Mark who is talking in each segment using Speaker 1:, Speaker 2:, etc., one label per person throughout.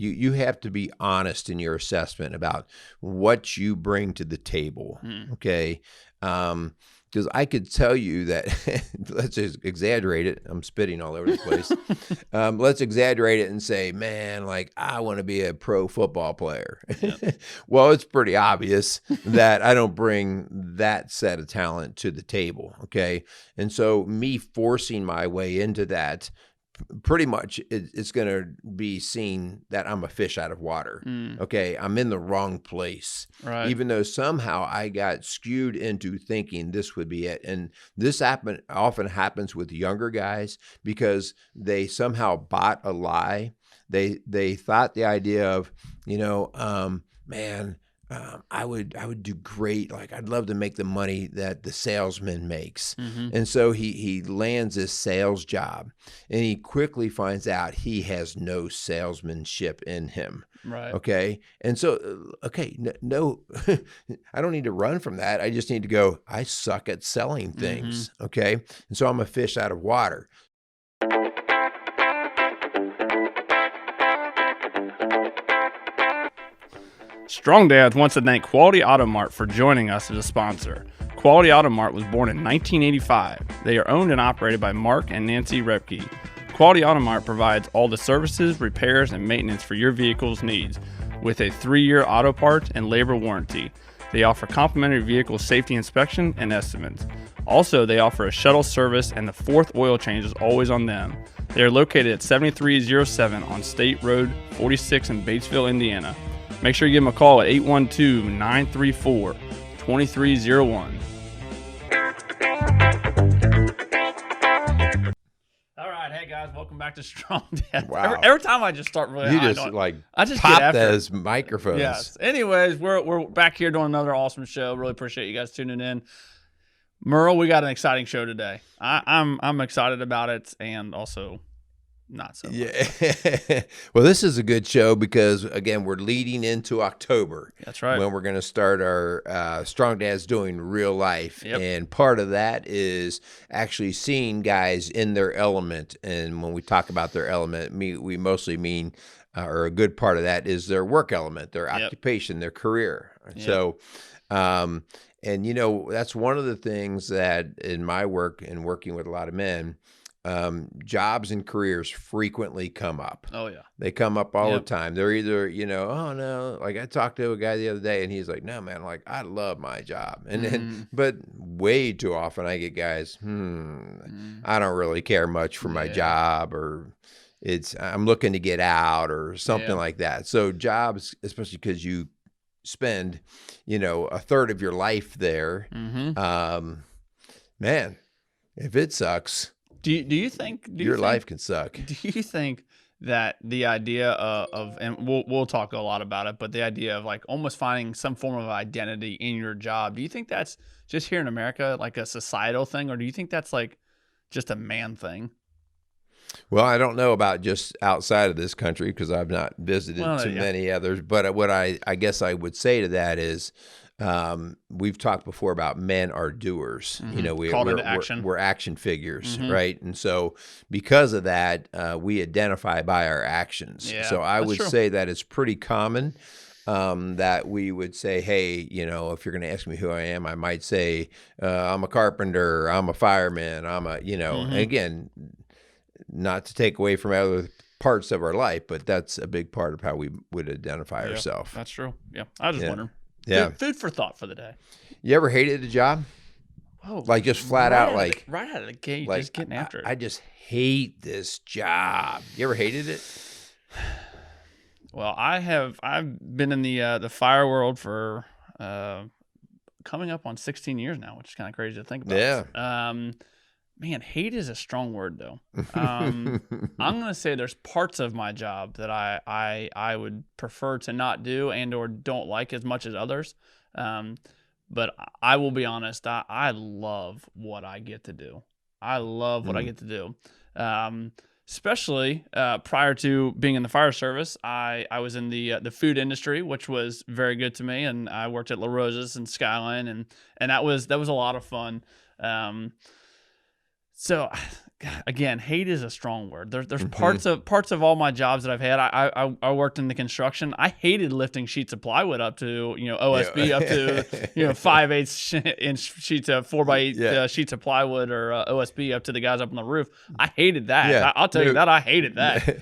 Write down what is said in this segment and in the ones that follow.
Speaker 1: You have to be honest in your assessment about what you bring to the table. Okay. Because I could tell you that, let's just exaggerate it. I'm spitting all over the place. Let's exaggerate it and say, man, like, I want to be a pro football player. Yep. Well, it's pretty obvious that I don't bring that set of talent to the table. Okay. And so me forcing my way into that, pretty much it's going to be seen that I'm a fish out of water. Okay. I'm in the wrong place. Right. Even though somehow I got skewed into thinking this would be it. And this often happens with younger guys because they somehow bought a lie. They thought the idea of, I would do great. Like, I'd love to make the money that the salesman makes. And so he lands this sales job, and he quickly finds out he has no salesmanship in him. Right. Okay. And so, no, I don't need to run from that. I just need to go, I suck at selling things. Okay. And so I'm a fish out of water.
Speaker 2: Strong Dads wants to thank Quality Auto Mart for joining us as a sponsor. Quality Auto Mart was born in 1985. They are owned and operated by Mark and Nancy Repke. Quality Auto Mart provides all the services, repairs, and maintenance for your vehicle's needs with a 3-year auto parts and labor warranty. They offer complimentary vehicle safety inspection and estimates. Also, they offer a shuttle service, and the 4th oil change is always on them. They are located at 7307 on State Road 46 in Batesville, Indiana. Make sure you give them a call at 812-934-2301. All right, hey guys, welcome back to Strong Dad.
Speaker 1: Wow.
Speaker 2: Every time I just start really
Speaker 1: you
Speaker 2: high,
Speaker 1: just like
Speaker 2: I just
Speaker 1: pop
Speaker 2: get after
Speaker 1: those microphones.
Speaker 2: Yes. Anyways, we're back here doing another awesome show. Really appreciate you guys tuning in. Merle, we got an exciting show today. I'm excited about it, and also not so much.
Speaker 1: Yeah. Well, this is a good show because, again, we're leading into October.
Speaker 2: That's right.
Speaker 1: When we're going to start our Strong Dads Doing Real Life.
Speaker 2: Yep.
Speaker 1: And part of that is actually seeing guys in their element. And when we talk about their element, we mostly mean, or a good part of that is their work element, their occupation, their career. Yep. So, and that's one of the things that in my work and working with a lot of men, jobs and careers frequently come up.
Speaker 2: Oh yeah.
Speaker 1: They come up all the time. They're either, oh no, like I talked to a guy the other day and he's like, no man, like I love my job. And then, but way too often I get guys, I don't really care much for my job, or I'm looking to get out or something like that. So jobs, especially because you spend, a third of your life there, man, if it sucks,
Speaker 2: do you think
Speaker 1: your life can suck?
Speaker 2: Do you think that the idea of and we'll talk a lot about it, but the idea of like almost finding some form of identity in your job, do you think that's just here in America, like a societal thing, or do you think that's like just a man thing?
Speaker 1: Well, I don't know about just outside of this country because I've not visited too many others. But what I guess I would say to that is, we've talked before about men are doers. We're action figures, right? And so because of that, we identify by our actions. Yeah, so I would say that it's pretty common that we would say, hey, if you're going to ask me who I am, I might say I'm a carpenter, I'm a fireman, I'm a, again, not to take away from other parts of our life, but that's a big part of how we would identify ourselves.
Speaker 2: That's true. Yeah. I just wonder.
Speaker 1: Yeah.
Speaker 2: Food for thought for the day.
Speaker 1: You ever hated a job?
Speaker 2: Whoa.
Speaker 1: Like just flat out,
Speaker 2: right out of the gate,
Speaker 1: like,
Speaker 2: just getting after it.
Speaker 1: I just hate this job. You ever hated it?
Speaker 2: Well, I've been in the fire world for coming up on 16 years now, which is kind of crazy to think about.
Speaker 1: Yeah.
Speaker 2: Man, hate is a strong word though. I'm gonna say there's parts of my job that I would prefer to not do and or don't like as much as others. But I will be honest, I love what I get to do. I love what I get to do. Especially prior to being in the fire service, I was in the food industry, which was very good to me, and I worked at La Rosa's and Skyline, and that was a lot of fun. So again, hate is a strong word. There's parts of all my jobs that I've had. I worked in the construction. I hated lifting sheets of plywood up to OSB up to 5/8 inch sheets of 4x8 sheets of plywood or OSB up to the guys up on the roof. I hated that.
Speaker 1: Yeah.
Speaker 2: I'll tell you that I hated that.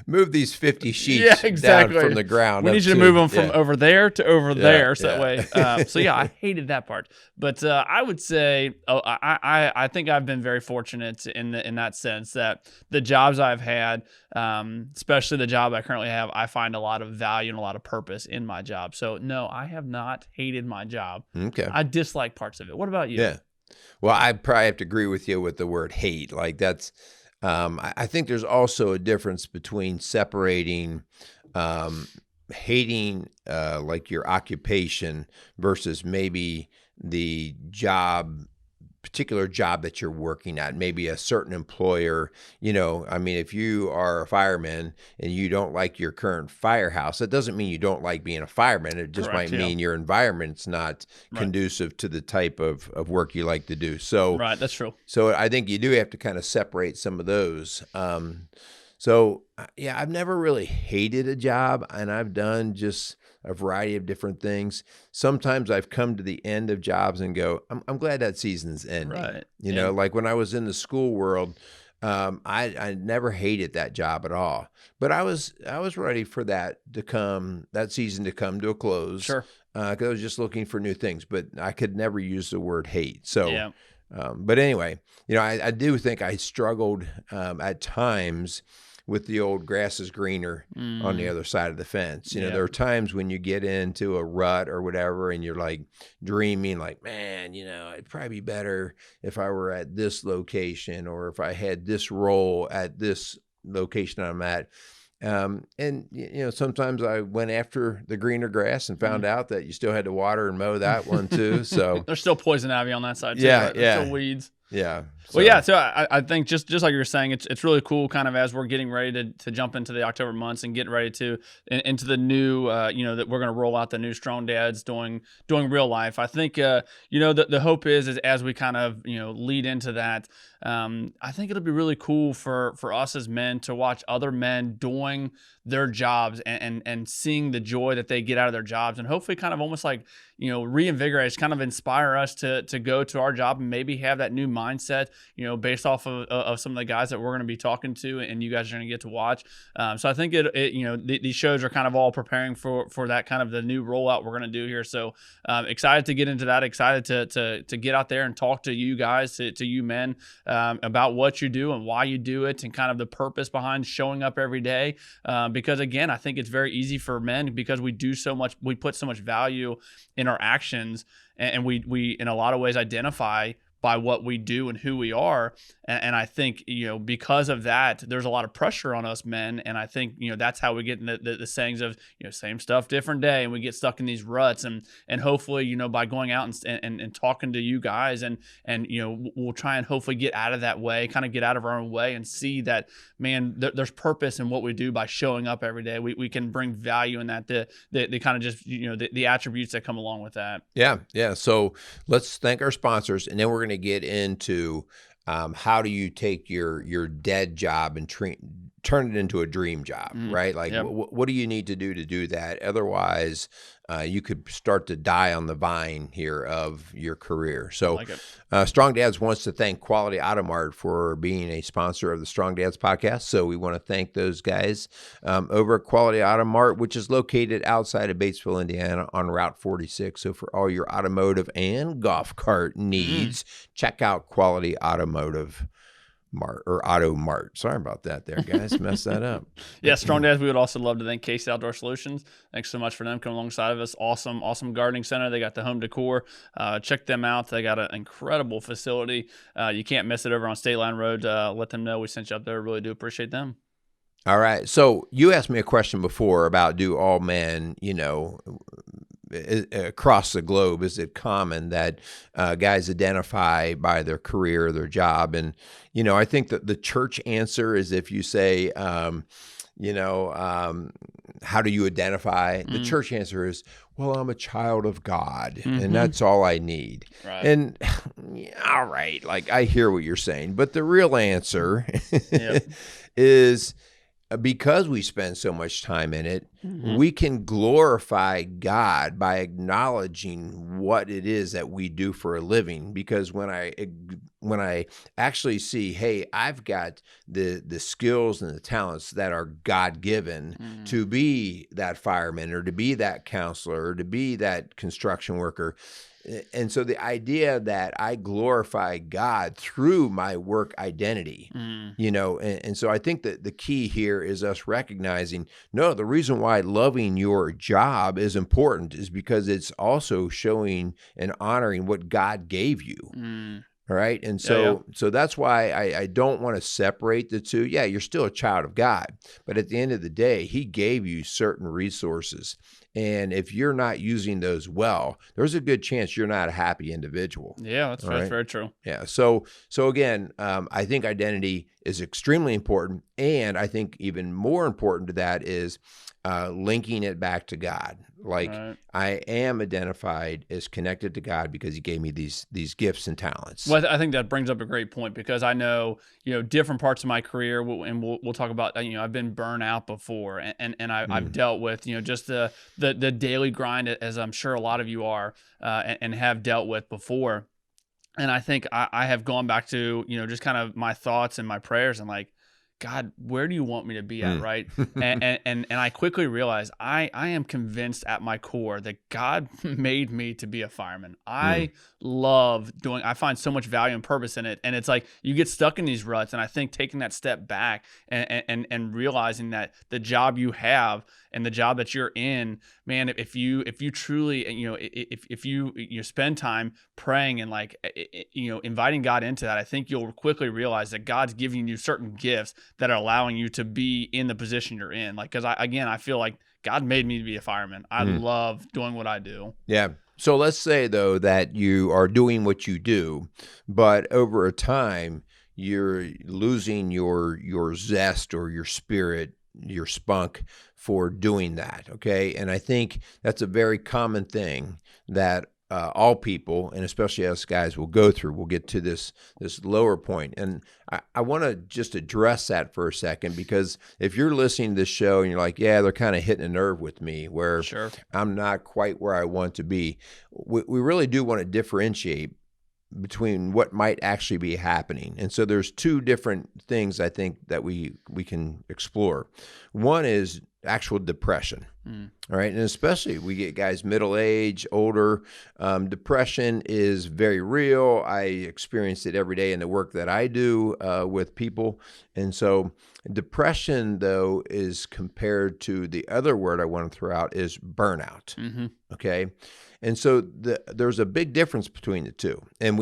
Speaker 1: Move these 50 sheets down from the ground.
Speaker 2: We need you to move them from over there to over there, so that way. So yeah, I hated that part. But I would say, I think I've been very fortunate in that sense that the jobs I've had, especially the job I currently have, I find a lot of value and a lot of purpose in my job. So no, I have not hated my job.
Speaker 1: Okay.
Speaker 2: I dislike parts of it. What about you?
Speaker 1: Yeah. Well, I probably have to agree with you with the word hate. Like that's, I think there's also a difference between separating, hating, like your occupation versus maybe the particular job that you're working at, maybe a certain employer. I mean, if you are a fireman and you don't like your current firehouse, that doesn't mean you don't like being a fireman. It just might mean your environment's not conducive to the type of work you like to do. So,
Speaker 2: right, that's true.
Speaker 1: So I think you do have to kind of separate some of those. So yeah, I've never really hated a job, and I've done just a variety of different things. Sometimes I've come to the end of jobs and go, I'm glad that season's ending.
Speaker 2: Right.
Speaker 1: Like when I was in the school world, I never hated that job at all. But I was ready for that season to come to a close.
Speaker 2: Sure.
Speaker 1: 'Cause I was just looking for new things, but I could never use the word hate. So,
Speaker 2: yeah.
Speaker 1: But anyway, I do think I struggled at times with the old grass is greener on the other side of the fence. There are times when you get into a rut or whatever, and you're like dreaming like, man, it'd probably be better if I were at this location, or if I had this role at this location I'm at. And sometimes I went after the greener grass and found out that you still had to water and mow that one too. So
Speaker 2: there's still poison ivy on that side too.
Speaker 1: Yeah,
Speaker 2: right? There's still weeds.
Speaker 1: Yeah.
Speaker 2: Well, yeah. So I think just like you were saying, it's really cool. Kind of as we're getting ready to jump into the October months and getting ready to into the new, that we're going to roll out the new Strong Dads doing real life. I think the hope is as we kind of lead into that. I think it'll be really cool for us as men to watch other men doing their jobs and seeing the joy that they get out of their jobs, and hopefully kind of almost like reinvigorate, kind of inspire us to go to our job and maybe have that new mindset, based off of some of the guys that we're going to be talking to and you guys are going to get to watch. So I think these shows are kind of all preparing for that kind of the new rollout we're going to do here. So excited to get into that, excited to get out there and talk to you guys, to you men, about what you do and why you do it, and kind of the purpose behind showing up every day. Because again, I think it's very easy for men because we do so much, we put so much value in our actions, and we in a lot of ways identify by what we do and who we are. And I think, because of that, there's a lot of pressure on us men. And I think, that's how we get in the sayings of, same stuff, different day. And we get stuck in these ruts, and hopefully, by going out and talking to you guys and we'll try and hopefully get out of that way, kind of get out of our own way and see that, man, there's purpose in what we do by showing up every day. We can bring value in that, the kind of just, the attributes that come along with that.
Speaker 1: Yeah. Yeah. So let's thank our sponsors, and then we're going to get into how do you take your dead job and turn it into a dream job, right? Like, what do you need to do that? Otherwise, you could start to die on the vine here of your career. So Strong Dads wants to thank Quality Auto Mart for being a sponsor of the Strong Dads podcast. So we want to thank those guys over at Quality Auto Mart, which is located outside of Batesville, Indiana on Route 46. So for all your automotive and golf cart needs, check out Quality Automotive Mart or Auto Mart. Sorry about that there, guys. Messed that up.
Speaker 2: Yeah, Strong Dads, we would also love to thank Casey Outdoor Solutions. Thanks so much for them coming alongside of us. Awesome gardening center. They got the home decor. Check them out. They got an incredible facility. You can't miss it over on State Line Road. Let them know we sent you up there. Really do appreciate them.
Speaker 1: All right. So you asked me a question before about, do all men, across the globe, is it common that guys identify by their career, their job? And, I think that the church answer is, if you say, how do you identify? The church answer is, well, I'm a child of God,
Speaker 2: Mm-hmm.
Speaker 1: and that's all I need.
Speaker 2: Right.
Speaker 1: And all right, like I hear what you're saying, but the real answer
Speaker 2: Yep.
Speaker 1: is, because we spend so much time in it, we can glorify God by acknowledging what it is that we do for a living. Because when I actually see, hey, I've got the skills and the talents that are God-given to be that fireman or to be that counselor or to be that construction worker. And so the idea that I glorify God through my work identity, and so I think that the key here is us recognizing, no, the reason why loving your job is important is because it's also showing and honoring what God gave you. All right. And so that's why I don't want to separate the two. Yeah, you're still a child of God, but at the end of the day, he gave you certain resources. And if you're not using those well, there's a good chance you're not a happy individual.
Speaker 2: Yeah, that's very true.
Speaker 1: Yeah. So again, I think identity is extremely important. And I think even more important to that is linking it back to God. Like,
Speaker 2: Right.
Speaker 1: I am identified as connected to God because he gave me these gifts and talents.
Speaker 2: Well, I think that brings up a great point, because I know, different parts of my career, and we'll talk about, I've been burnt out before, and I've dealt with, just the daily grind, as I'm sure a lot of you are, and have dealt with before. And I think I have gone back to, just kind of my thoughts and my prayers, and like, God, where do you want me to be at, right? and I quickly realized I am convinced at my core that God made me to be a fireman. I love I find so much value and purpose in it. And it's like you get stuck in these ruts, and I think taking that step back and realizing that the job you have and the job that you're in, man, if you truly, if you spend time praying and inviting God into that, I think you'll quickly realize that God's giving you certain gifts that are allowing you to be in the position you're in. Like, because I feel like God made me to be a fireman. I love doing what I do.
Speaker 1: Yeah. So let's say, though, that you are doing what you do, but over a time, you're losing your zest or your spirit, your spunk for doing that. Okay. And I think that's a very common thing that all people, and especially us guys, will go through. We'll get to this lower point. And I want to just address that for a second, because if you're listening to this show and you're like, yeah, they're kind of hitting a nerve with me where
Speaker 2: Sure.
Speaker 1: I'm not quite where I want to be. We really do want to differentiate between what might actually be happening. And so there's two different things I think that we can explore. One is actual depression. All right. And especially we get guys middle age, older. Depression is very real. I experience it every day in the work that I do with people. And so depression, though, is compared to the other word I want to throw out is burnout. Okay. And so there's a big difference between the two, and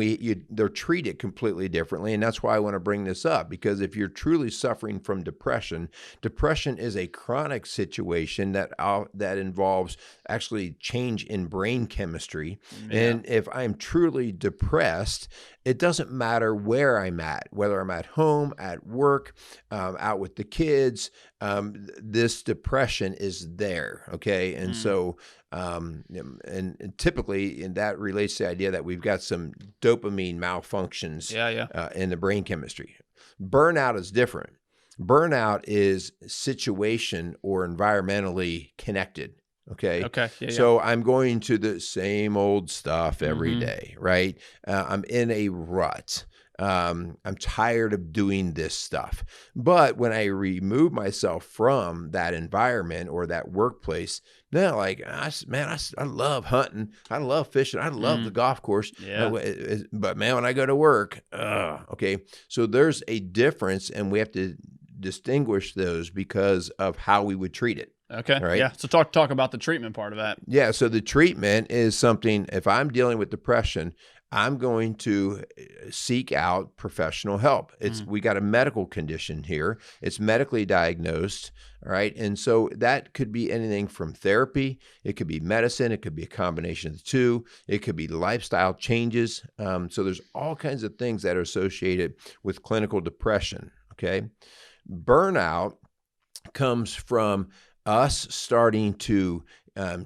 Speaker 1: they're treated completely differently. And that's why I want to bring this up, because if you're truly suffering from depression is a chronic situation that involves actually change in brain chemistry. Yeah. And if I'm truly depressed, it doesn't matter where I'm at, whether I'm at home, at work, out with the kids, this depression is there. Okay. And so, and typically, and that relates to the idea that we've got some dopamine malfunctions in the brain chemistry. Burnout is different. Burnout is situation or environmentally connected. Okay. So I'm going to the same old stuff every day, right? I'm in a rut. I'm tired of doing this stuff. But when I remove myself from that environment or that workplace, now, like, I love hunting. I love fishing. I love the golf course. Yeah. But man, when I go to work, okay. So there's a difference, and we have to distinguish those because of how we would treat it.
Speaker 2: Okay.
Speaker 1: Right?
Speaker 2: Yeah. So talk about the treatment part of that.
Speaker 1: Yeah. So the treatment is something, if I'm dealing with depression, I'm going to seek out professional help. We got a medical condition here. It's medically diagnosed. All right. And so that could be anything from therapy. It could be medicine. It could be a combination of the two. It could be lifestyle changes. So there's all kinds of things that are associated with clinical depression. Okay. Burnout comes from us starting to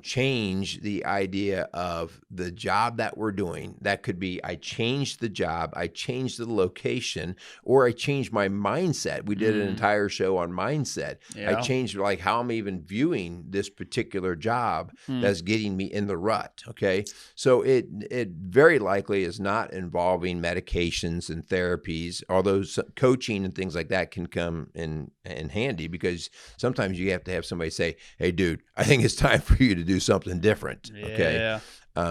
Speaker 1: change the idea of the job that we're doing. That could be I changed the job, I changed the location, or I changed my mindset. We did an entire show on mindset. I
Speaker 2: Yeah.
Speaker 1: changed like how I'm even viewing this particular job that's getting me in the rut. Okay. So it very likely is not involving medications and therapies, although coaching and things like that can come in handy, because sometimes you have to have somebody say, hey, dude, I think it's time for you to do something different. Okay.
Speaker 2: Yeah.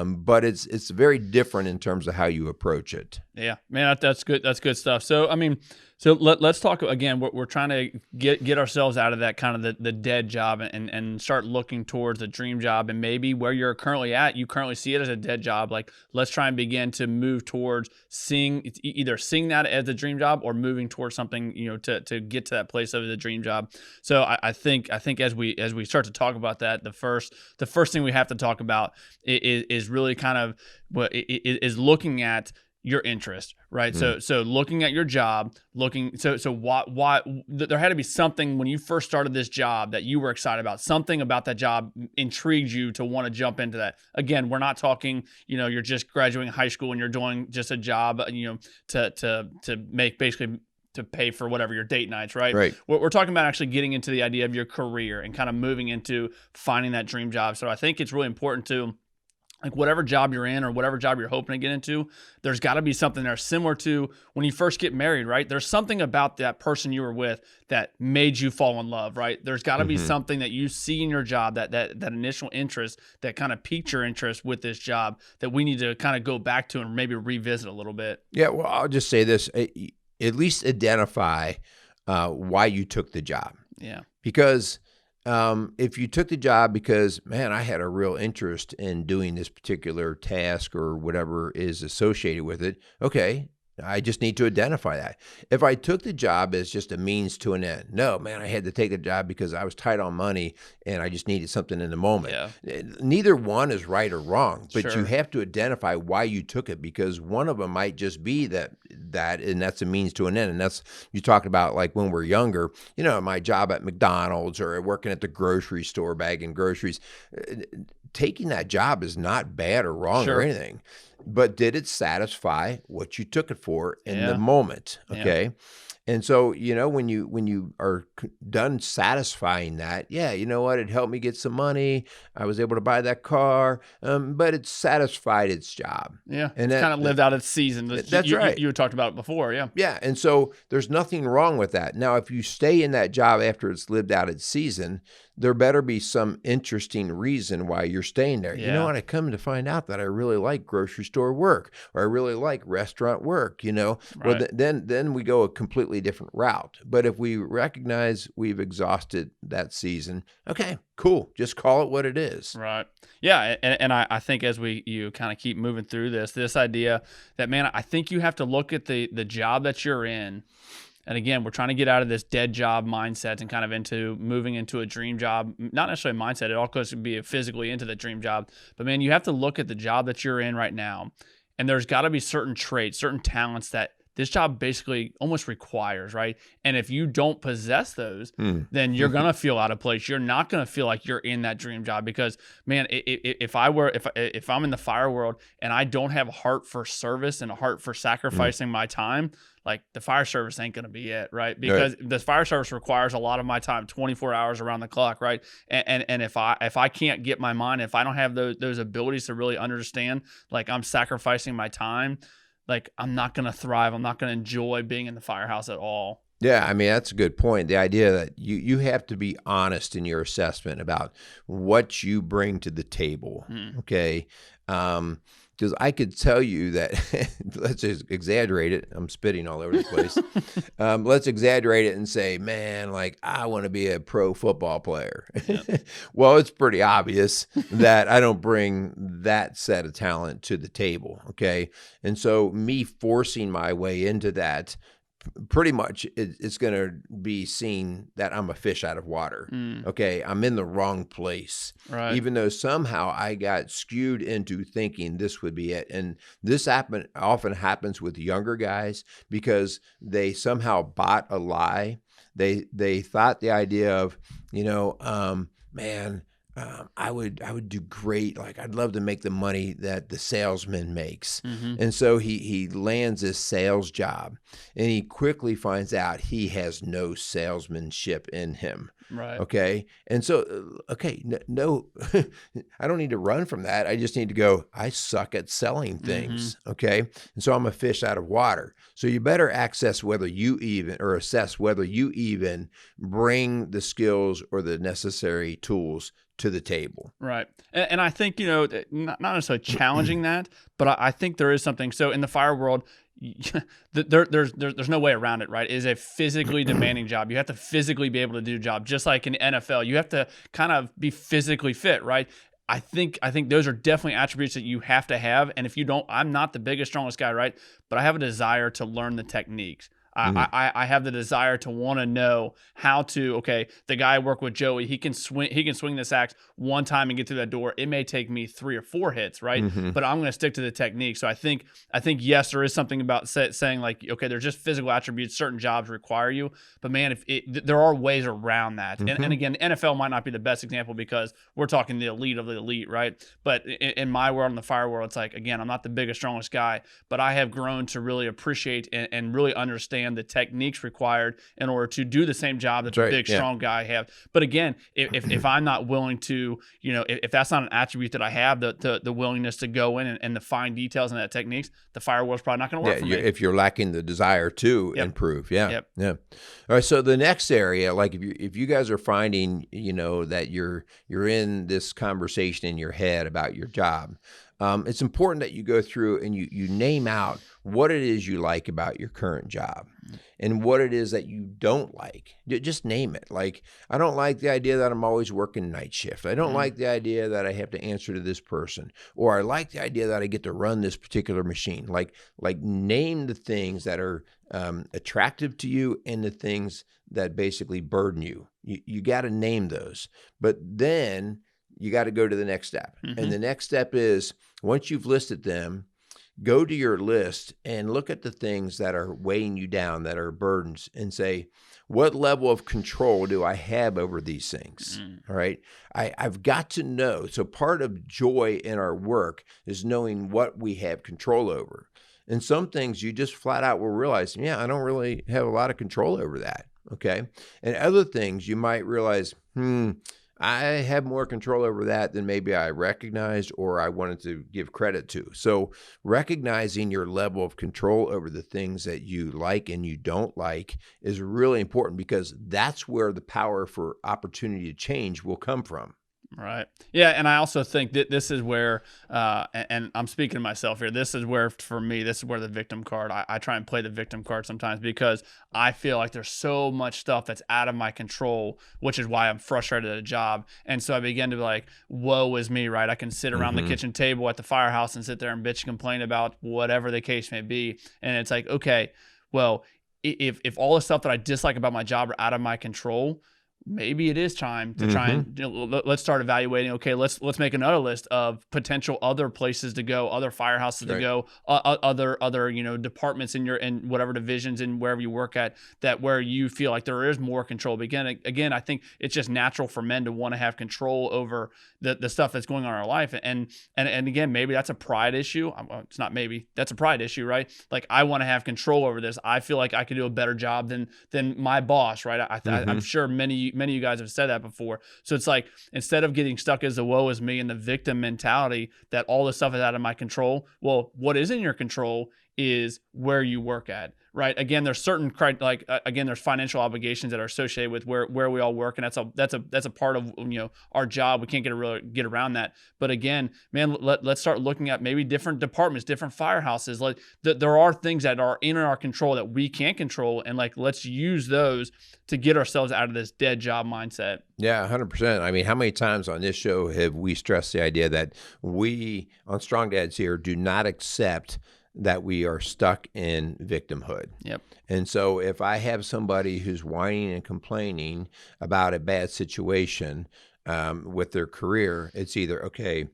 Speaker 1: But it's very different in terms of how you approach it.
Speaker 2: Yeah, man, that's good. That's good stuff. So, I mean, so let's talk again. We're trying to get ourselves out of that kind of the dead job and start looking towards the dream job, and maybe where you're currently at, you currently see it as a dead job. Like, let's try and begin to move towards either seeing that as a dream job or moving towards something, to get to that place of the dream job. So I think as we start to talk about that, the first thing we have to talk about is really kind of what is looking at your interest, right? So looking at your job, so why there had to be something when you first started this job that you were excited about. Something about that job intrigued you to want to jump into that. Again, we're not talking, you're just graduating high school and you're doing just a job, to make basically to pay for whatever your date nights, right?
Speaker 1: Right.
Speaker 2: We're talking about actually getting into the idea of your career and kind of moving into finding that dream job. So I think it's really important to, like, whatever job you're in or whatever job you're hoping to get into, there's got to be something there similar to when you first get married, right? There's something about that person you were with that made you fall in love, right? There's got to be something that you see in your job, that initial interest that kind of piqued your interest with this job that we need to kind of go back to and maybe revisit a little bit.
Speaker 1: Yeah, well, I'll just say this. At least identify why you took the job.
Speaker 2: Yeah.
Speaker 1: Because if you took the job because, man, I had a real interest in doing this particular task or whatever is associated with it, okay, I just need to identify that. If I took the job as just a means to an end, no, man, I had to take the job because I was tight on money and I just needed something in the moment.
Speaker 2: Yeah.
Speaker 1: Neither one is right or wrong, but
Speaker 2: Sure.
Speaker 1: you have to identify why you took it, because one of them might just be that and that's a means to an end. And that's, you talked about like when we're younger, my job at McDonald's or working at the grocery store bagging groceries. Taking that job is not bad or wrong
Speaker 2: Sure.
Speaker 1: or anything, but did it satisfy what you took it for in
Speaker 2: Yeah.
Speaker 1: the moment?
Speaker 2: Yeah.
Speaker 1: Okay. And so, when you are done satisfying that, yeah, you know what? It helped me get some money. I was able to buy that car, but it satisfied its job.
Speaker 2: Yeah.
Speaker 1: And
Speaker 2: It's kind of lived out its season.
Speaker 1: That's right.
Speaker 2: You talked about it before. Yeah.
Speaker 1: Yeah, and so there's nothing wrong with that. Now, if you stay in that job after it's lived out its season, there better be some interesting reason why you're staying there.
Speaker 2: Yeah.
Speaker 1: You know what? I come to find out that I really like grocery store work, or I really like restaurant work, Well,
Speaker 2: Right.
Speaker 1: then we go a completely different route. But if we recognize we've exhausted that season, okay, cool. Just call it what it is.
Speaker 2: Right. Yeah. And I think as you kind of keep moving through this idea that, man, I think you have to look at the job that you're in. And again, we're trying to get out of this dead job mindset and kind of into moving into a dream job, not necessarily a mindset. It all goes to be physically into the dream job. But man, you have to look at the job that you're in right now. And there's got to be certain traits, certain talents that this job basically almost requires, right? And if you don't possess those, then you're going to feel out of place. You're not going to feel like you're in that dream job because, man, if I'm in the fire world and I don't have a heart for service and a heart for sacrificing my time, like the fire service ain't going to be it, right? Because the fire service requires a lot of my time, 24 hours around the clock, right? And if I can't get my mind, if I don't have those abilities to really understand, like I'm sacrificing my time, like I'm not going to thrive. I'm not going to enjoy being in the firehouse at all.
Speaker 1: Yeah, I mean, that's a good point. The idea that you have to be honest in your assessment about what you bring to the table, okay? Because I could tell you that, let's just exaggerate it. I'm spitting all over the place. Let's exaggerate it and say, man, like I want to be a pro football player.
Speaker 2: Yeah.
Speaker 1: Well, it's pretty obvious that I don't bring that set of talent to the table, okay? And so me forcing my way into that, pretty much it's going to be seen that I'm a fish out of water. Okay, I'm in the wrong place.
Speaker 2: Right.
Speaker 1: Even though somehow I got skewed into thinking this would be it. And this often happens with younger guys because they somehow bought a lie. They thought the idea of, man, I would do great. Like I'd love to make the money that the salesman makes. And so he lands this sales job, and he quickly finds out he has no salesmanship in him.
Speaker 2: Right.
Speaker 1: Okay. And so, okay, no, I don't need to run from that. I just need to go, I suck at selling things. Okay. And so I'm a fish out of water. So you better assess whether you even bring the skills or the necessary tools to the table.
Speaker 2: Right. And I think, not necessarily challenging that, but I think there is something. So in the fire world, there's no way around it, right? It is a physically demanding job. You have to physically be able to do a job, just like in NFL. You have to kind of be physically fit, right? I think those are definitely attributes that you have to have. And if you don't, I'm not the biggest, strongest guy, right? But I have a desire to learn the techniques. I have the desire to want to know how to, okay, the guy I work with, Joey, he can swing this axe one time and get through that door. It may take me 3 or 4 hits, right? But I'm going to stick to the technique. So I think yes, there is something about saying like, okay, there's just physical attributes certain jobs require you, but man, there are ways around that. And again, NFL might not be the best example because we're talking the elite of the elite, right? But in my world, in the fire world, it's like, again, I'm not the biggest, strongest guy, but I have grown to really appreciate and really understand the techniques required in order to do the same job that the big, strong guy have. But again, if I'm not willing to, if that's not an attribute that I have, the willingness to go in and the fine details and that techniques, the fire world's probably not going to work for me.
Speaker 1: If you're lacking the desire to improve. Yeah. All right. So the next area, like if you guys are finding, that you're in this conversation in your head about your job, it's important that you go through and you name out what it is you like about your current job and what it is that you don't like. Just name it. Like, I don't like the idea that I'm always working night shift. I don't like the idea that I have to answer to this person, or I like the idea that I get to run this particular machine. Like name the things that are attractive to you and the things that basically burden you. You got to name those. But then you got to go to the next step. And the next step is, once you've listed them, go to your list and look at the things that are weighing you down, that are burdens, and say, what level of control do I have over these things? All right. I've got to know. So part of joy in our work is knowing what we have control over. And some things you just flat out will realize, I don't really have a lot of control over that. Okay. And other things you might realize, I have more control over that than maybe I recognized or I wanted to give credit to. So recognizing your level of control over the things that you like and you don't like is really important, because that's where the power for opportunity to change will come from.
Speaker 2: Right. Yeah. And I also think that this is where, and I'm speaking to myself here, this is where, for me, this is where the victim card, I try and play the victim card sometimes, because I feel like there's so much stuff that's out of my control, which is why I'm frustrated at a job. And so I begin to be like, woe is me, right? I can sit around the kitchen table at the firehouse and sit there and bitch and complain about whatever the case may be. And it's like, okay, well, if all the stuff that I dislike about my job are out of my control, maybe it is time to try and let's start evaluating. Okay, let's make another list of potential other places to go, other firehouses to go, other departments in whatever divisions and wherever you work at, that where you feel like there is more control. But again, I think it's just natural for men to want to have control over the stuff that's going on in our life. And again, maybe that's a pride issue. It's not maybe, that's a pride issue, right? Like, I want to have control over this. I feel like I could do a better job than my boss, right? I'm sure many of you guys have said that before. So it's like, instead of getting stuck as the woe is me and the victim mentality that all this stuff is out of my control, well, what is in your control is where you work at, right? Again, there's certain there's financial obligations that are associated with where we all work, and that's a part of our job. We can't get around that. But again, man, let's start looking at maybe different departments, different firehouses. Like, there are things that are in our control that we can't control, and let's use those to get ourselves out of this dead job mindset.
Speaker 1: Yeah, 100%. I mean, how many times on this show have we stressed the idea that we on Strong Dads here do not accept that we are stuck in victimhood.
Speaker 2: Yep.
Speaker 1: And so if I have somebody who's whining and complaining about a bad situation with their career, it's either, okay,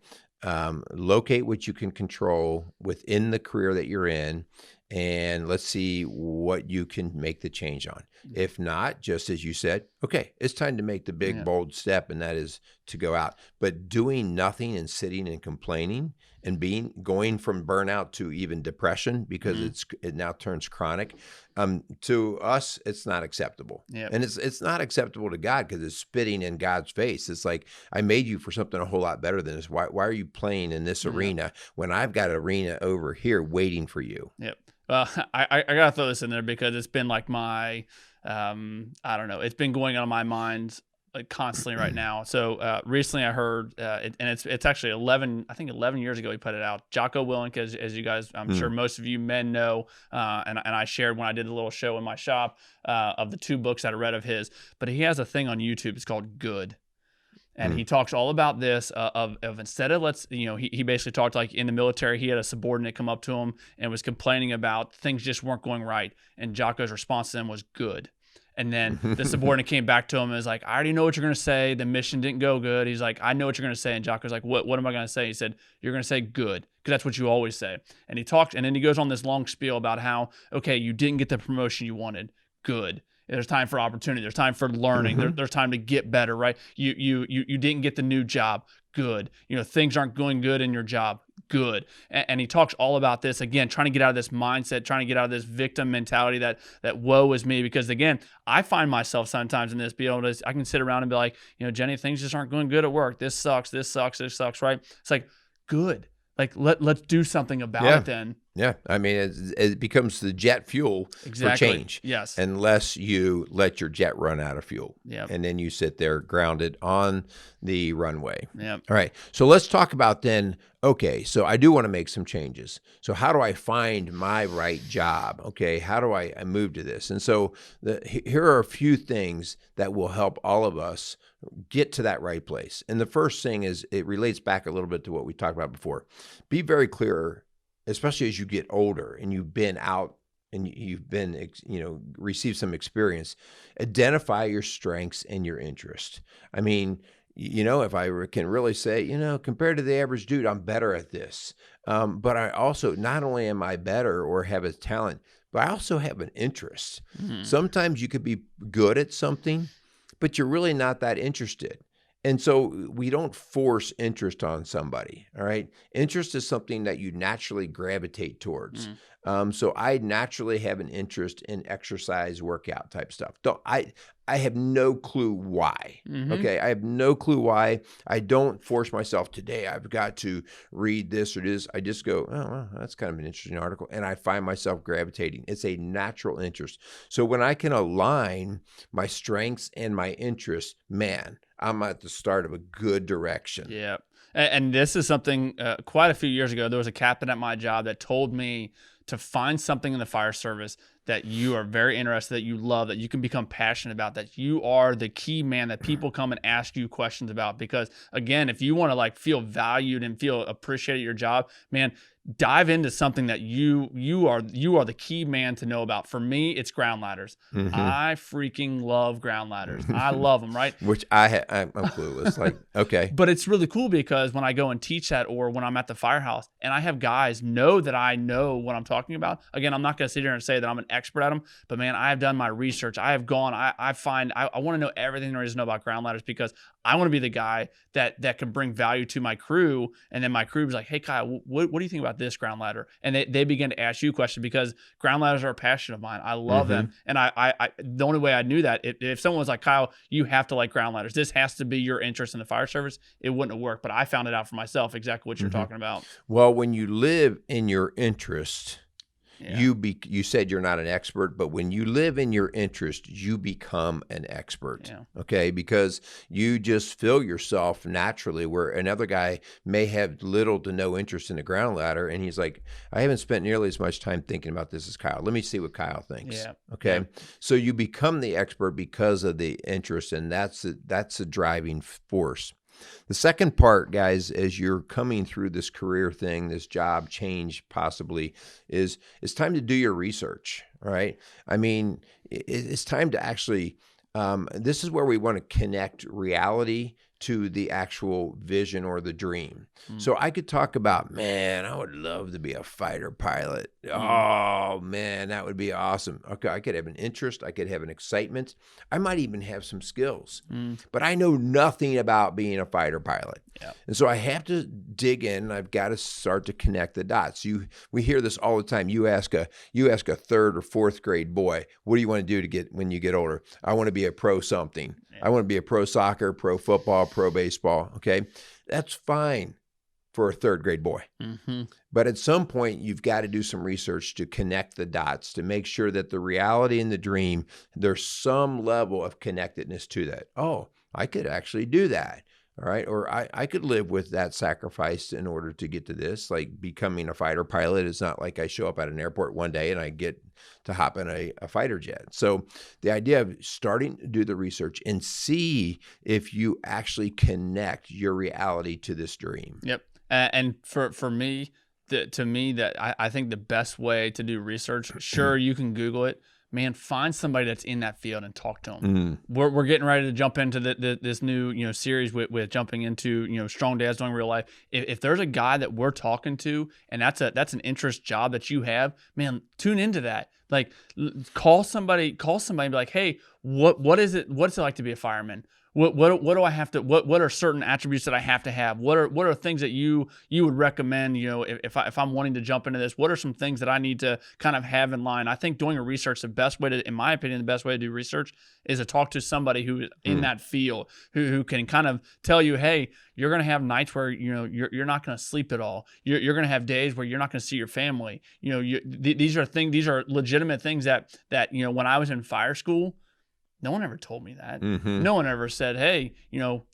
Speaker 1: locate what you can control within the career that you're in and let's see what you can make the change on. If not, just as you said, okay, it's time to make the big, bold step, and that is to go out. But doing nothing and sitting and complaining and going from burnout to even depression, because it now turns chronic, to us, it's not acceptable. And it's not acceptable to God, because it's spitting in God's face. It's like, I made you for something a whole lot better than this. Why are you playing in this arena when I've got an arena over here waiting for you?
Speaker 2: I gotta throw this in there because it's been like my, I don't know, it's been going on my mind like constantly right now. So recently I heard, and it's actually 11 years ago he put it out. Jocko Willink, as you guys, I'm sure most of you men know, and I shared when I did a little show in my shop of the 2 books that I read of his. But he has a thing on YouTube. It's called Good. And he talks all about this of instead of he basically talked like in the military, he had a subordinate come up to him and was complaining about things just weren't going right. And Jocko's response to them was good. And then the subordinate came back to him and was like, I already know what you're going to say. The mission didn't go good. He's like, I know what you're going to say. And Jocko's like, what am I going to say? He said, you're going to say good, because that's what you always say. And he talked, and then he goes on this long spiel about how, okay, you didn't get the promotion you wanted. Good. There's time for opportunity. There's time for learning. There's time to get better, right? You didn't get the new job. Good. Things aren't going good in your job. Good. And he talks all about this, again, trying to get out of this mindset, trying to get out of this victim mentality that woe is me. Because again, I find myself sometimes in this, I can sit around and be like, Jenny, things just aren't going good at work. This sucks, right? It's like, good. Like, let's do something about it then.
Speaker 1: Yeah. I mean, it becomes the jet fuel for change.
Speaker 2: Yes.
Speaker 1: Unless you let your jet run out of fuel.
Speaker 2: Yeah.
Speaker 1: And then you sit there grounded on the runway.
Speaker 2: Yeah.
Speaker 1: All right. So let's talk about then, okay, so I do want to make some changes. So how do I find my right job? Okay. How do I move to this? And so here are a few things that will help all of us get to that right place. And the first thing is, it relates back a little bit to what we talked about before. Be very clear, especially as you get older and you've been out and you've been, received some experience. Identify your strengths and your interest. I mean, if I can really say, compared to the average dude, I'm better at this. But I also, not only am I better or have a talent, but I also have an interest. Sometimes you could be good at something, but you're really not that interested. And so we don't force interest on somebody, all right? Interest is something that you naturally gravitate towards. So I naturally have an interest in exercise, workout type stuff. I have no clue why, okay? I have no clue why. I don't force myself, today I've got to read this or this. I just go, oh, well, that's kind of an interesting article. And I find myself gravitating. It's a natural interest. So when I can align my strengths and my interests, man, I'm at the start of a good direction.
Speaker 2: Yeah. And this is something quite a few years ago, there was a captain at my job that told me to find something in the fire service that you are very interested, that you love, that you can become passionate about, that you are the key man that people come and ask you questions about. Because again, if you want to feel valued and feel appreciated at your job, man, dive into something that you are the key man to know about. For me, it's ground ladders. I freaking love ground ladders. I love them, right?
Speaker 1: Which I'm clueless. Okay.
Speaker 2: But it's really cool because when I go and teach that, or when I'm at the firehouse and I have guys know that I know what I'm talking about. Again, I'm not going to sit here and say that I'm an expert at them, but man, I have done my research. I have gone, I want to know everything there is to know about ground ladders, because I want to be the guy that can bring value to my crew. And then my crew is like, hey, Kyle, what do you think about this ground ladder? And they begin to ask you questions, because ground ladders are a passion of mine. I love them. And I the only way I knew that, if someone was like, Kyle, you have to like ground ladders, this has to be your interest in the fire service, it wouldn't have worked. But I found it out for myself, exactly what you're talking about.
Speaker 1: Well, when you live in your interest, you said you're not an expert, but when you live in your interest, you become an expert, okay? Because you just fill yourself naturally, where another guy may have little to no interest in the ground ladder, and he's like, I haven't spent nearly as much time thinking about this as Kyle. Let me see what Kyle thinks, okay? So you become the expert because of the interest, and that's a driving force. The second part, guys, as you're coming through this career thing, this job change possibly, is it's time to do your research, right? I mean, it's time to actually, this is where we want to connect reality to the actual vision or the dream. So I could talk about, man, I would love to be a fighter pilot. Oh, man, that would be awesome. Okay, I could have an interest. I could have an excitement. I might even have some skills. But I know nothing about being a fighter pilot.
Speaker 2: Yeah.
Speaker 1: And so I have to dig in, and I've got to start to connect the dots. We hear this all the time. You ask a third or fourth grade boy, what do you want to do when you get older? I want to be a pro something. Yeah. I want to be a pro soccer, pro football, pro baseball. Okay. That's fine for a third grade boy. But at some point, you've got to do some research to connect the dots, to make sure that the reality and the dream, there's some level of connectedness to that. Oh, I could actually do that. All right. Or I could live with that sacrifice in order to get to this. Like becoming a fighter pilot is not like I show up at an airport one day and I get to hop in a fighter jet. So the idea of starting to do the research and see if you actually connect your reality to this dream.
Speaker 2: Yep. And for me, to me, that I think the best way to do research, sure, you can Google it. Man, find somebody that's in that field and talk to them. We're getting ready to jump into this new series with jumping into strong dads doing real life. If there's a guy that we're talking to and that's an interest job that you have, man, tune into that. Like call somebody and be like, hey, what's it like to be a fireman? What do I have to? What are certain attributes that I have to have? What are things that you would recommend? If I'm wanting to jump into this, what are some things that I need to kind of have in line? I think doing a research, the best way to, in my opinion, the best way to do research is to talk to somebody who is in that field, who can kind of tell you, hey, you're going to have nights where you're not going to sleep at all. You're going to have days where you're not going to see your family. These are legitimate things that when I was in fire school. No one ever told me that. No one ever said, hey,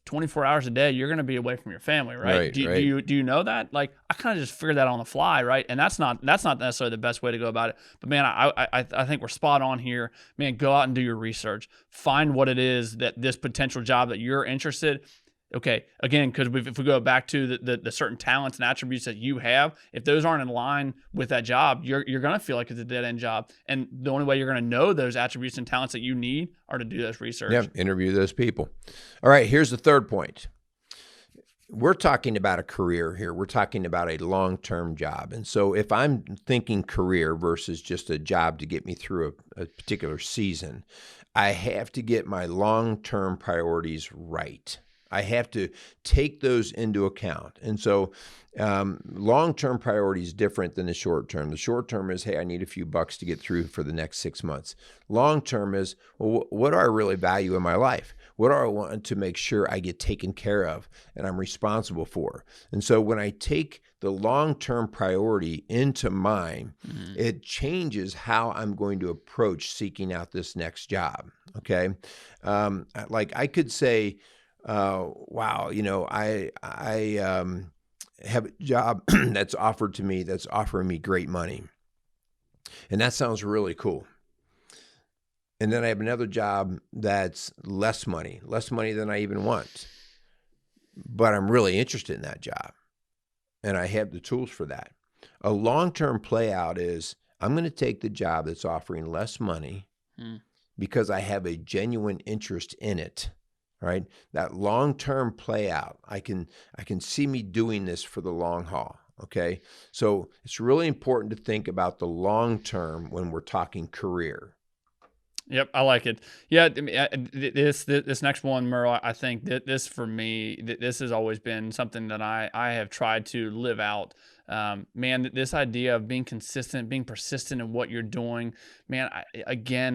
Speaker 2: 24 hours a day, you're going to be away from your family, right? Do you know that? Like, I kind of just figured that on the fly, right? And that's not necessarily the best way to go about it. But man, I think we're spot on here. Man, go out and do your research. Find what it is that this potential job that you're interested. Okay, again, because if we go back to the certain talents and attributes that you have, if those aren't in line with that job, you're going to feel like it's a dead-end job. And the only way you're going to know those attributes and talents that you need are to do this research.
Speaker 1: Yeah, interview those people. All right, here's the third point. We're talking about a career here. We're talking about a long-term job. And so if I'm thinking career versus just a job to get me through a particular season, I have to get my long-term priorities right. I have to take those into account. And so long-term priority is different than the short-term. The short-term is, hey, I need a few bucks to get through for the next 6 months. Long-term is, well, what do I really value in my life? What do I want to make sure I get taken care of and I'm responsible for? And so when I take the long-term priority into mine, it changes how I'm going to approach seeking out this next job, okay? Like I could say, wow, I have a job that's offered to me that's offering me great money. And that sounds really cool. And then I have another job that's less money than I even want. But I'm really interested in that job. And I have the tools for that. A long-term play out is I'm going to take the job that's offering less money because I have a genuine interest in it. Right? That long-term play out. I can see me doing this for the long haul. Okay. So it's really important to think about the long term when we're talking career.
Speaker 2: Yep, I like it. Yeah, this next one, Merle, I think that this for me, this has always been something that I have tried to live out. Man, this idea of being consistent, being persistent in what you're doing, man,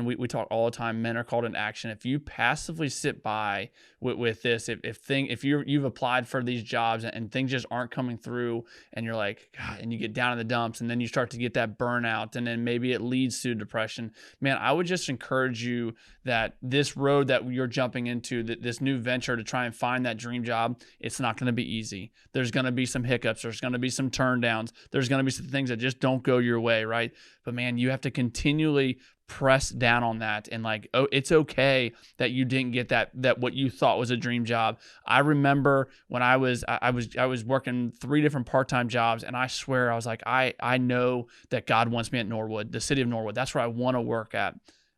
Speaker 2: we talk all the time, men are called into action. If you passively sit by with this, if you've applied for these jobs and things just aren't coming through and you're like, God, and you get down in the dumps and then you start to get that burnout and then maybe it leads to depression, man, I would just encourage you that this road that you're jumping into, this new venture to try and find that dream job, it's not going to be easy. There's going to be some hiccups. There's going to be some turn downs. There's going to be some things that just don't go your way, right? But man, you have to continually press down on that and like, oh, it's okay that you didn't get that what you thought was a dream job. I remember when I was working 3 different part-time jobs, and I swear I was like, I know that God wants me at Norwood, the city of Norwood. That's where I want to work at.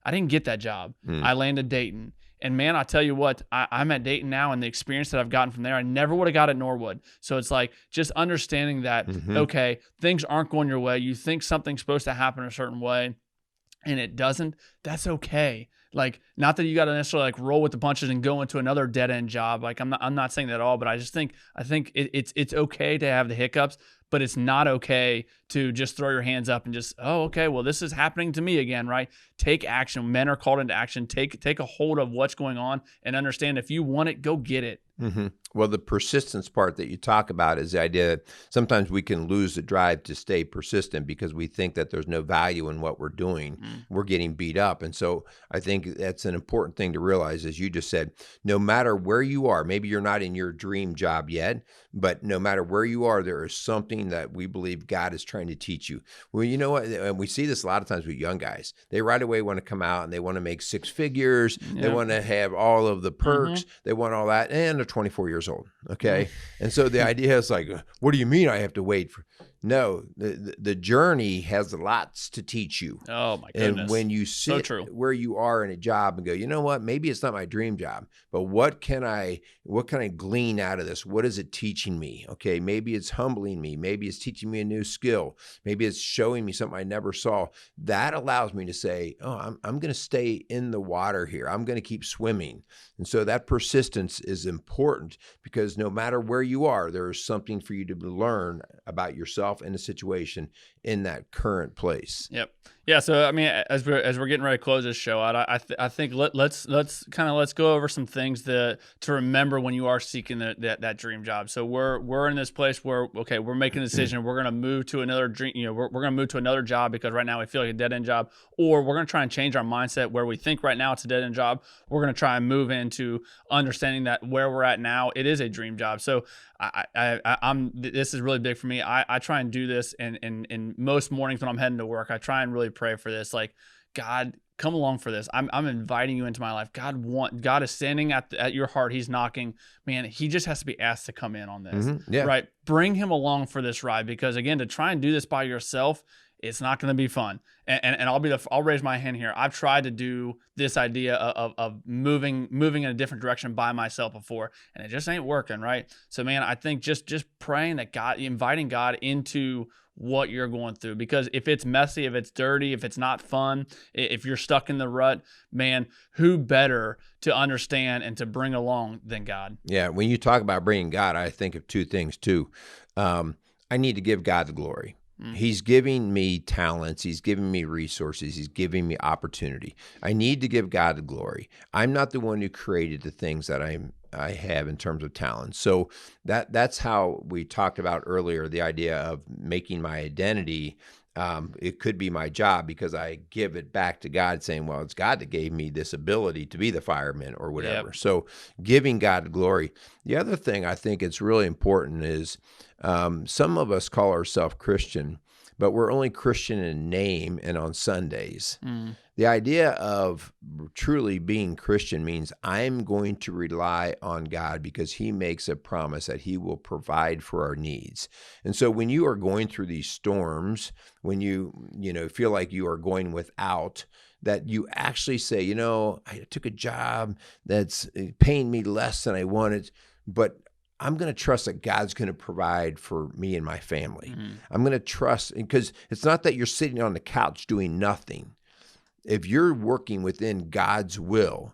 Speaker 2: I didn't get that job. I landed Dayton. And man, I tell you what, I'm at Dayton now, and the experience that I've gotten from there, I never would have got at Norwood. So it's like just understanding that, okay, things aren't going your way. You think something's supposed to happen a certain way, and it doesn't. That's okay. Like, not that you got to necessarily like roll with the punches and go into another dead end job. Like, I'm not saying that at all, but I think it's okay to have the hiccups, but it's not okay to just throw your hands up and just, oh, okay, well, this is happening to me again, right? Take action. Men are called into action. Take a hold of what's going on and understand if you want it, go get it.
Speaker 1: Well, the persistence part that you talk about is the idea that sometimes we can lose the drive to stay persistent because we think that there's no value in what we're doing. We're getting beat up. And so I think that's an important thing to realize, as you just said, no matter where you are, maybe you're not in your dream job yet, but no matter where you are, there is something that we believe God is trying to teach you. Well, you know what? And we see this a lot of times with young guys. They right away want to come out and they want to make six figures. They want to have all of the perks. They want all that. And they're 24 years old. Okay. And so the idea is like, what do you mean I have to wait for? No, the journey has lots to teach you.
Speaker 2: Oh my goodness.
Speaker 1: And when you sit where you are in a job and go, you know what, maybe it's not my dream job, but what can I glean out of this? What is it teaching me? Okay. Maybe it's humbling me. Maybe it's teaching me a new skill. Maybe it's showing me something I never saw. That allows me to say, oh, I'm going to stay in the water here. I'm going to keep swimming. And so that persistence is important because no matter where you are, there is something for you to learn about yourself and the situation in that current place.
Speaker 2: Yep. Yeah. So I mean, as we're getting ready to close this show out, I think let's go over some things to remember when you are seeking that dream job. So we're in this place where we're making a decision. We're gonna move to another dream. We're gonna move to another job because right now we feel like a dead end job, or we're gonna try and change our mindset where we think right now it's a dead end job. We're gonna try and move into understanding that where we're at now it is a dream job. So this is really big for me. I try and do this in most mornings when I'm heading to work. I try and really pray for this. Like, God, come along for this. I'm inviting you into my life. God is standing at your heart. He's knocking. Man, he just has to be asked to come in on this. Right? Bring him along for this ride, because again, to try and do this by yourself, it's not going to be fun. And I'll raise my hand here. I've tried to do this idea of moving in a different direction by myself before, and it just ain't working, right? So man, I think just praying that God, inviting God into what you're going through, because if it's messy, if it's dirty, if it's not fun, if you're stuck in the rut, man, who better to understand and to bring along than God? Yeah.
Speaker 1: When you talk about bringing God, I think of two things too. I need to give God the glory. He's giving me talents. He's giving me resources. He's giving me opportunity. I need to give God the glory. I'm not the one who created the things that I have in terms of talent. So that's how we talked about earlier, the idea of making my identity. It could be my job because I give it back to God, saying, well, it's God that gave me this ability to be the fireman or whatever. Yep. So giving God the glory. The other thing I think it's really important is some of us call ourselves Christian, but we're only Christian in name and on Sundays. The idea of truly being Christian means I'm going to rely on God because he makes a promise that he will provide for our needs. And so when you are going through these storms, when you feel like you are going without, that you actually say, I took a job that's paying me less than I wanted, but I'm going to trust that God's going to provide for me and my family. I'm going to trust, because it's not that you're sitting on the couch doing nothing. If you're working within God's will,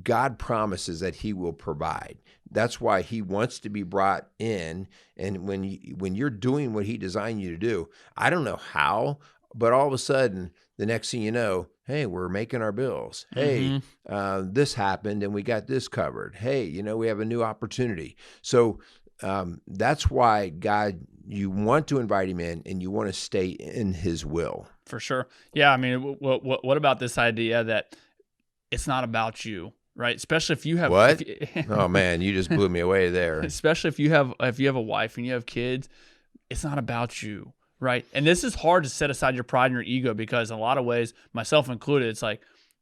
Speaker 1: God promises that he will provide. That's why he wants to be brought in. And when you're doing what he designed you to do, I don't know how, but all of a sudden, the next thing you know, hey, we're making our bills. Hey, this happened and we got this covered. Hey, we have a new opportunity. So that's why God, you want to invite him in and you want to stay in his will.
Speaker 2: For sure. Yeah. I mean, what about this idea that it's not about you, right? Especially if you have
Speaker 1: what? Oh man, you just blew me away there.
Speaker 2: Especially if you have a wife and you have kids, it's not about you, right? And this is hard to set aside your pride and your ego, because in a lot of ways, myself included, it's like,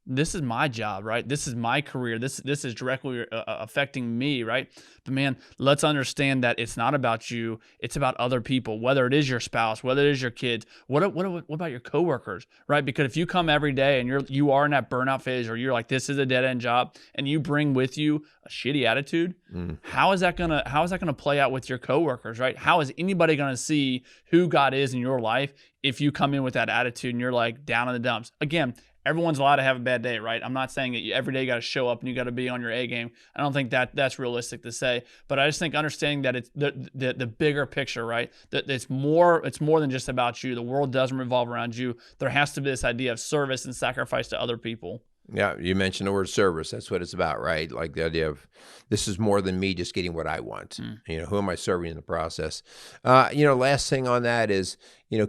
Speaker 2: this is my job, right? This is my career. This is directly affecting me, right? But man, let's understand that it's not about you. It's about other people, whether it is your spouse, whether it is your kids. What about your coworkers, right? Because if you come every day and you are in that burnout phase, or you're like, this is a dead end job, and you bring with you a shitty attitude, how is that gonna play out with your coworkers, right? How is anybody gonna see who God is in your life if you come in with that attitude and you're like down in the dumps? Again, everyone's allowed to have a bad day, right? I'm not saying that every day you got to show up and you got to be on your A game. I don't think that's realistic to say, but I just think understanding that it's the bigger picture, right? That it's more than just about you. The world doesn't revolve around you. There has to be this idea of service and sacrifice to other people.
Speaker 1: Yeah, you mentioned the word service. That's what it's about, right? Like the idea of this is more than me just getting what I want. Who am I serving in the process? Last thing on that is,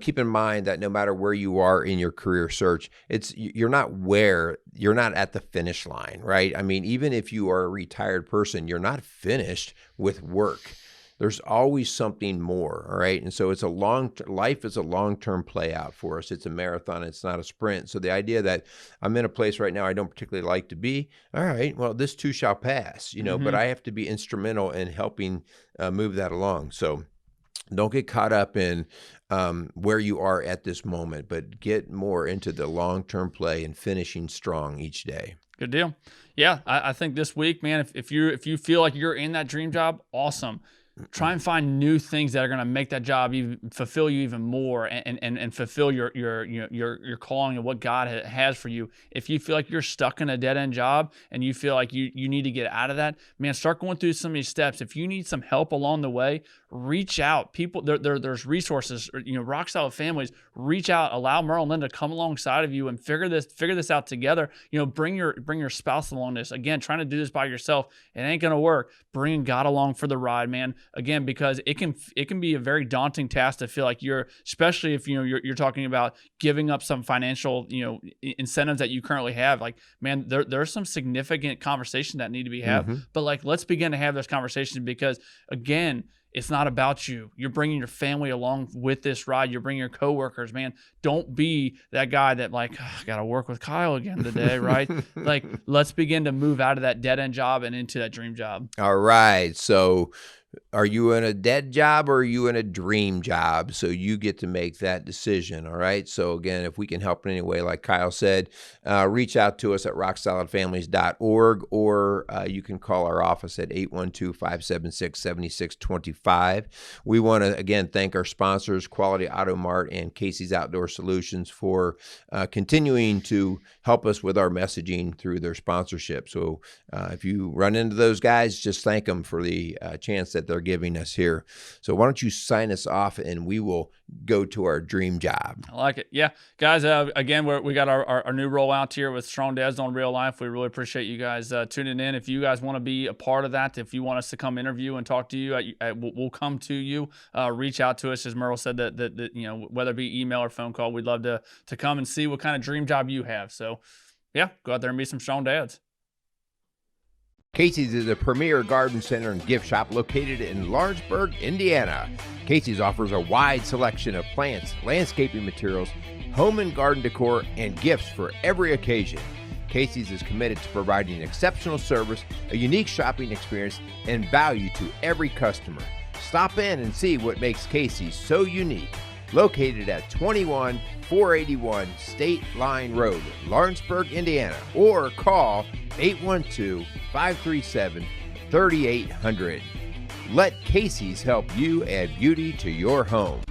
Speaker 1: keep in mind that no matter where you are in your career search, you're not at the finish line, right? I mean, even if you are a retired person, you're not finished with work. There's always something more, all right? And so life is a long-term play out for us. It's a marathon. It's not a sprint. So the idea that I'm in a place right now I don't particularly like to be, all right, well, this too shall pass, but I have to be instrumental in helping move that along. So don't get caught up in where you are at this moment, but get more into the long-term play and finishing strong each day.
Speaker 2: Good deal. Yeah, I think this week, man, if you feel like you're in that dream job, awesome. Try and find new things that are going to make that job fulfill you even more and fulfill your calling and what God has for you. If you feel like you're stuck in a dead end job and you feel like you need to get out of that, man, start going through some of these steps. If you need some help along the way, reach out. People, there's resources. Rock Solid Families. Reach out. Allow Merle and Linda to come alongside of you and figure this out together. Bring your spouse along this. Again, trying to do this by yourself, it ain't gonna work. Bring God along for the ride, man. Again, because it can be a very daunting task to feel like especially if you're talking about giving up some financial incentives that you currently have. Like, man, there's some significant conversations that need to be had. But like, let's begin to have those conversations, because again, it's not about you. You're bringing your family along with this ride. You're bringing your coworkers, man. Don't be that guy that like, I got to work with Kyle again today, right? Like, let's begin to move out of that dead end job and into that dream job.
Speaker 1: All right. So are you in a dead job or are you in a dream job? So you get to make that decision. All right. So again, if we can help in any way, like Kyle said, reach out to us at rocksolidfamilies.org, or you can call our office at 812-576-7625. We want to, again, thank our sponsors, Quality Auto Mart and Casey's Outdoor Solutions, for continuing to help us with our messaging through their sponsorship. So if you run into those guys, just thank them for the chance that they're giving us here. So why don't you sign us off and we will go to our dream job.
Speaker 2: I like it. Yeah, guys, again, we got our new rollout here with Strong Dads on Real Life. We really appreciate you guys tuning in. If you guys want to be a part of that, if you want us to come interview and talk to you, we'll come to you. Reach out to us. As Merle said, that whether it be email or phone call, we'd love to come and see what kind of dream job you have. So yeah, go out there and be some strong dads.
Speaker 1: Casey's is a premier garden center and gift shop located in Lawrenceburg, Indiana. Casey's offers a wide selection of plants, landscaping materials, home and garden decor, and gifts for every occasion. Casey's is committed to providing exceptional service, a unique shopping experience, and value to every customer. Stop in and see what makes Casey's so unique. Located at 21481 State Line Road, Lawrenceburg, Indiana, or call 812-537-3800. Let Casey's help you add beauty to your home.